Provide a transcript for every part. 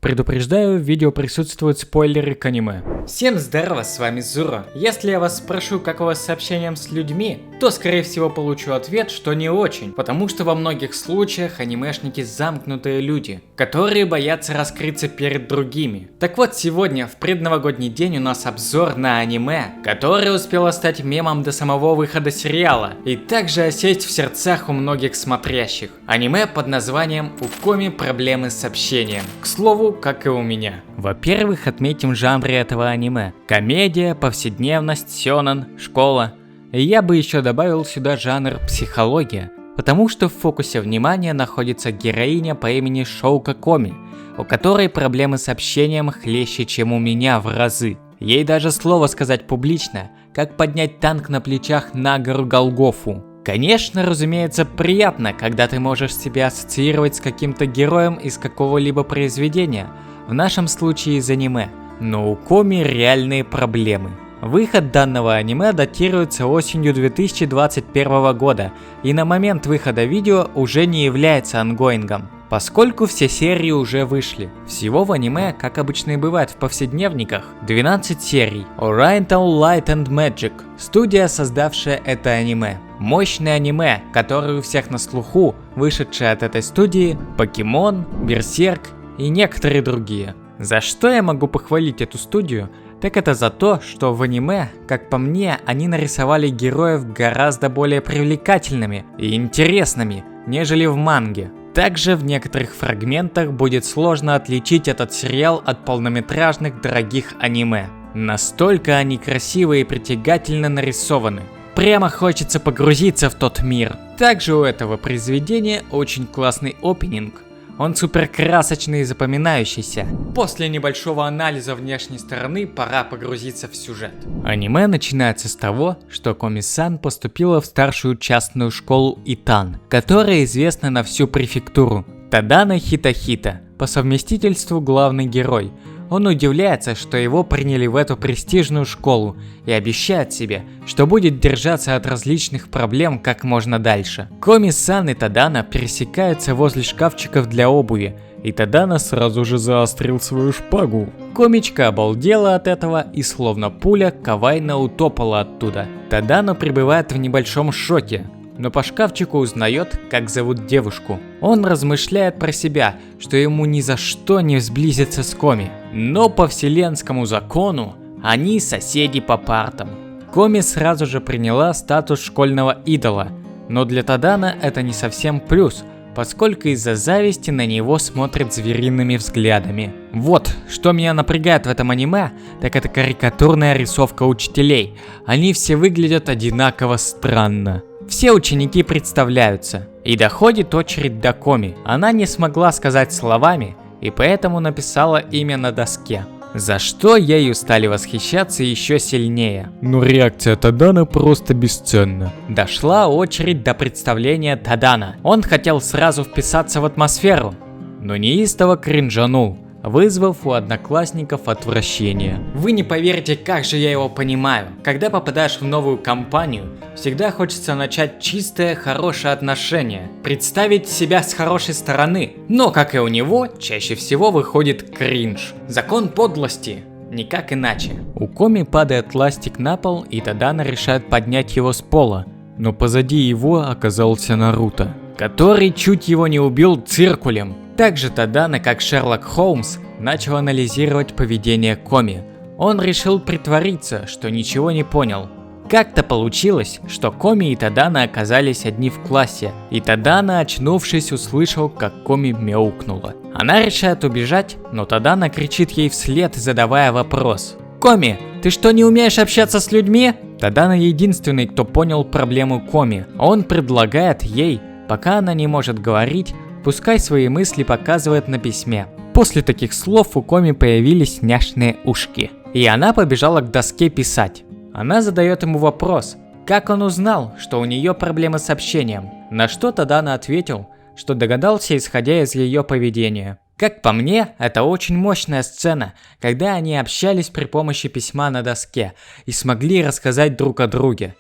Предупреждаю, в видео присутствуют спойлеры к аниме. Всем здорово, с вами Зуро. Если я вас спрошу, как у вас с общением с людьми, то скорее всего получу ответ, что не очень, потому что во многих случаях анимешники замкнутые люди, которые боятся раскрыться перед другими. Так вот, сегодня в предновогодний день у нас обзор на аниме, которое успело стать мемом до самого выхода сериала, и также осесть в сердцах у многих смотрящих. Аниме под названием «Укоми. Проблемы с общением». К слову, как и у меня. Во-первых, отметим жанры этого аниме. Комедия, повседневность, сёнэн, школа. И я бы еще добавил сюда жанр психология, потому что в фокусе внимания находится героиня по имени Шоука Коми, у которой проблемы с общением хлеще, чем у меня в разы. Ей даже слово сказать публично, как поднять танк на плечах на гору Голгофу. Конечно, разумеется, приятно, когда ты можешь себя ассоциировать с каким-то героем из какого-либо произведения, в нашем случае из аниме, но у Коми реальные проблемы. Выход данного аниме датируется осенью 2021 года и на момент выхода видео уже не является ангоингом, поскольку все серии уже вышли. Всего в аниме, как обычно и бывает в повседневниках, 12 серий. Oriental Light and Magic, студия, создавшая это аниме. Мощное аниме, которое у всех на слуху, вышедшее от этой студии, Покемон, Берсерк и некоторые другие. За что я могу похвалить эту студию? Так это за то, что в аниме, как по мне, они нарисовали героев гораздо более привлекательными и интересными, нежели в манге. Также в некоторых фрагментах будет сложно отличить этот сериал от полнометражных дорогих аниме. Настолько они красиво и притягательно нарисованы. Прямо хочется погрузиться в тот мир. Также у этого произведения очень классный опенинг. Он супер красочный и запоминающийся. После небольшого анализа внешней стороны пора погрузиться в сюжет. Аниме начинается с того, что Коми-сан поступила в старшую частную школу Итан, которая известна на всю префектуру. Тадана Хитохита, по совместительству главный герой. Он удивляется, что его приняли в эту престижную школу и обещает себе, что будет держаться от различных проблем как можно дальше. Коми-сан и Тадана пересекаются возле шкафчиков для обуви, и Тадана сразу же заострил свою шпагу. Комичка обалдела от этого и словно пуля кавайно утопала оттуда. Тадана пребывает в небольшом шоке, но по шкафчику узнает, как зовут девушку. Он размышляет про себя, что ему ни за что не сблизиться с Коми. Но по вселенскому закону они соседи по партам. Коми сразу же приняла статус школьного идола, но для Тадана это не совсем плюс, поскольку из-за зависти на него смотрят звериными взглядами. Вот, что меня напрягает в этом аниме, так это карикатурная рисовка учителей. Они все выглядят одинаково странно. Все ученики представляются, и доходит очередь до Коми. Она не смогла сказать словами, и поэтому написала имя на доске. За что ею стали восхищаться еще сильнее. Но реакция Тадана просто бесценна. Дошла очередь до представления Тадана. Он хотел сразу вписаться в атмосферу, но неистово кринжанул, вызвав у одноклассников отвращение. Вы не поверите, как же я его понимаю. Когда попадаешь в новую компанию, всегда хочется начать чистое, хорошее отношение, представить себя с хорошей стороны. Но, как и у него, чаще всего выходит кринж. Закон подлости. Никак иначе. У Коми падает ластик на пол, и Тадана решает поднять его с пола. Но позади его оказался Наруто, который чуть его не убил циркулем. Также Тадана, как Шерлок Холмс, начал анализировать поведение Коми. Он решил притвориться, что ничего не понял. Как-то получилось, что Коми и Тадана оказались одни в классе, и Тадана, очнувшись, услышал, как Коми мяукнула. Она решает убежать, но Тадана кричит ей вслед, задавая вопрос. «Коми, ты что, не умеешь общаться с людьми?» Тадана единственный, кто понял проблему Коми. Он предлагает ей, пока она не может говорить, пускай свои мысли показывает на письме. После таких слов у Коми появились няшные ушки, и она побежала к доске писать. Она задает ему вопрос, как он узнал, что у нее проблемы с общением, на что Тадана ответил, что догадался, исходя из ее поведения. Как по мне, это очень мощная сцена, когда они общались при помощи письма на доске и смогли рассказать друг о друге.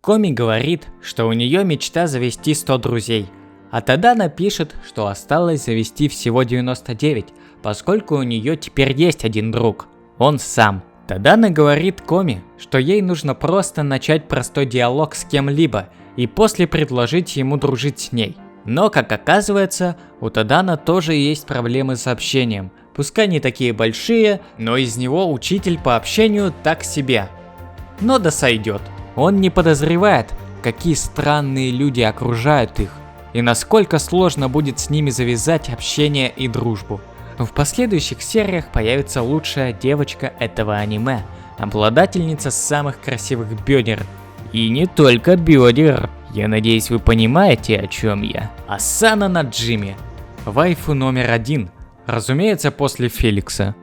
Коми говорит, что у нее мечта завести 100 друзей, а Тадана пишет, что осталось завести всего 99, поскольку у нее теперь есть один друг, он сам. Тадана говорит Коми, что ей нужно просто начать простой диалог с кем-либо и после предложить ему дружить с ней. Но, как оказывается, у Тадана тоже есть проблемы с общением, пускай не такие большие, но из него учитель по общению так себе. Но да сойдет. Он не подозревает, какие странные люди окружают их, и насколько сложно будет с ними завязать общение и дружбу. В последующих сериях появится лучшая девочка этого аниме, обладательница самых красивых бедер. И не только бедер. Я надеюсь, вы понимаете, о чем я. Асана Наджими. Вайфу номер 1. Разумеется, после Феликса.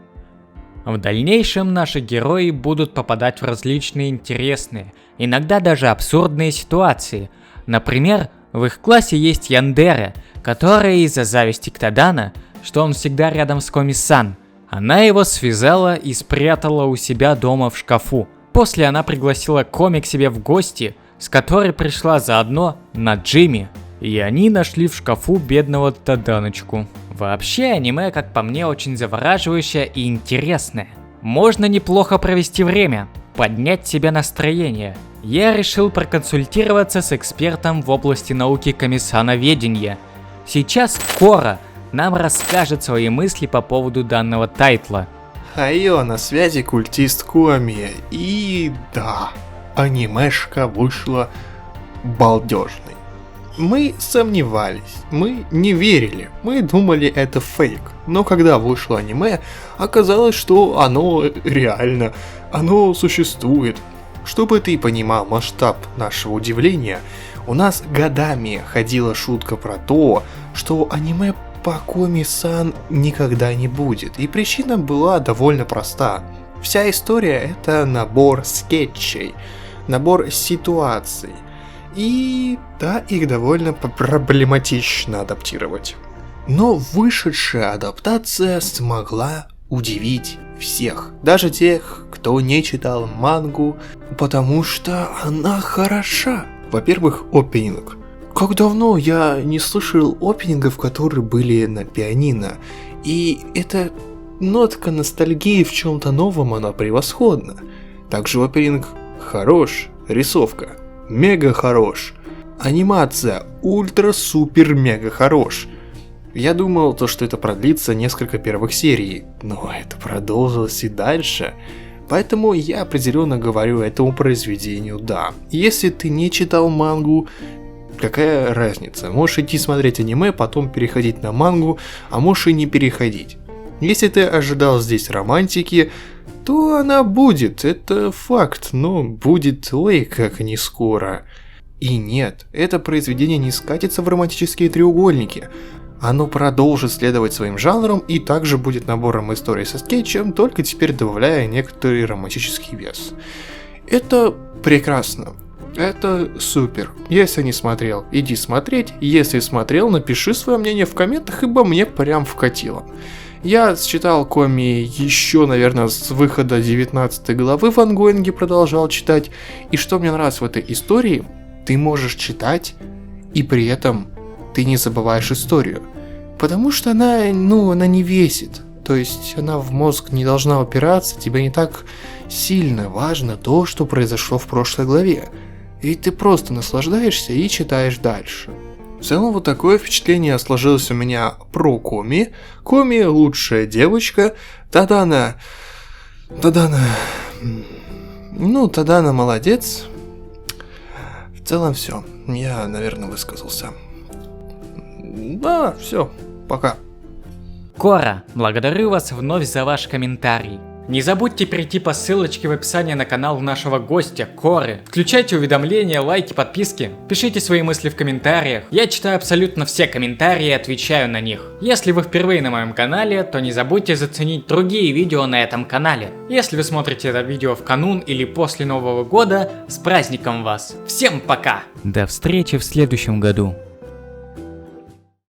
В дальнейшем наши герои будут попадать в различные интересные, иногда даже абсурдные ситуации. Например, в их классе есть Яндере, которая из-за зависти к Тадана, что он всегда рядом с Коми-сан, она его связала и спрятала у себя дома в шкафу. После она пригласила Коми к себе в гости, с которой пришла заодно Наджими, и они нашли в шкафу бедного Таданочку. Вообще аниме, как по мне, очень завораживающее и интересное. Можно неплохо провести время, поднять себе настроение. Я решил проконсультироваться с экспертом в области науки комиссановедения. Сейчас Кора нам расскажет свои мысли по поводу данного тайтла. Хайо, на связи культист Коми. И да, анимешка вышла балдежной. Мы сомневались, мы не верили, мы думали это фейк. Но когда вышло аниме, оказалось, что оно реально, оно существует. Чтобы ты понимал масштаб нашего удивления, у нас годами ходила шутка про то, что аниме по Коми-сан никогда не будет. И причина была довольно проста. Вся история — это набор скетчей, набор ситуаций. И да, их довольно проблематично адаптировать. Но вышедшая адаптация смогла удивить всех, даже тех, кто не читал мангу, потому что она хороша. Во-первых, опенинг. Как давно я не слышал опенингов, которые были на пианино, и эта нотка ностальгии в чем-то новом, она превосходна. Также опенинг хорош, рисовка мега хорош, анимация ультра-супер-мега хорош. Я думал, что это продлится несколько первых серий, но это продолжилось и дальше. Поэтому я определенно говорю этому произведению да. Если ты не читал мангу, какая разница? Можешь идти смотреть аниме, потом переходить на мангу, а можешь и не переходить. Если ты ожидал здесь романтики, то она будет, это факт, но будет ой как не скоро. И нет, это произведение не скатится в романтические треугольники. Оно продолжит следовать своим жанрам и также будет набором историй со скетчем, только теперь добавляя некоторый романтический вес. Это прекрасно. Это супер. Если не смотрел, иди смотреть. Если смотрел, напиши свое мнение в комментах, ибо мне прям вкатило. Я читал Коми еще, наверное, с выхода 19 главы в ангоинге продолжал читать. И что мне нравится в этой истории, ты можешь читать, и при этом ты не забываешь историю. Потому что она не весит. То есть она в мозг не должна упираться, тебе не так сильно важно то, что произошло в прошлой главе. И ты просто наслаждаешься и читаешь дальше. В целом вот такое впечатление сложилось у меня про Коми. Коми лучшая девочка. Тадана молодец. В целом все. Я, наверное, высказался. Да, все. Пока. Кора, благодарю вас вновь за ваш комментарий. Не забудьте перейти по ссылочке в описании на канал нашего гостя, Коры. Включайте уведомления, лайки, подписки. Пишите свои мысли в комментариях. Я читаю абсолютно все комментарии и отвечаю на них. Если вы впервые на моем канале, то не забудьте заценить другие видео на этом канале. Если вы смотрите это видео в канун или после Нового года, с праздником вас. Всем пока! До встречи в следующем году.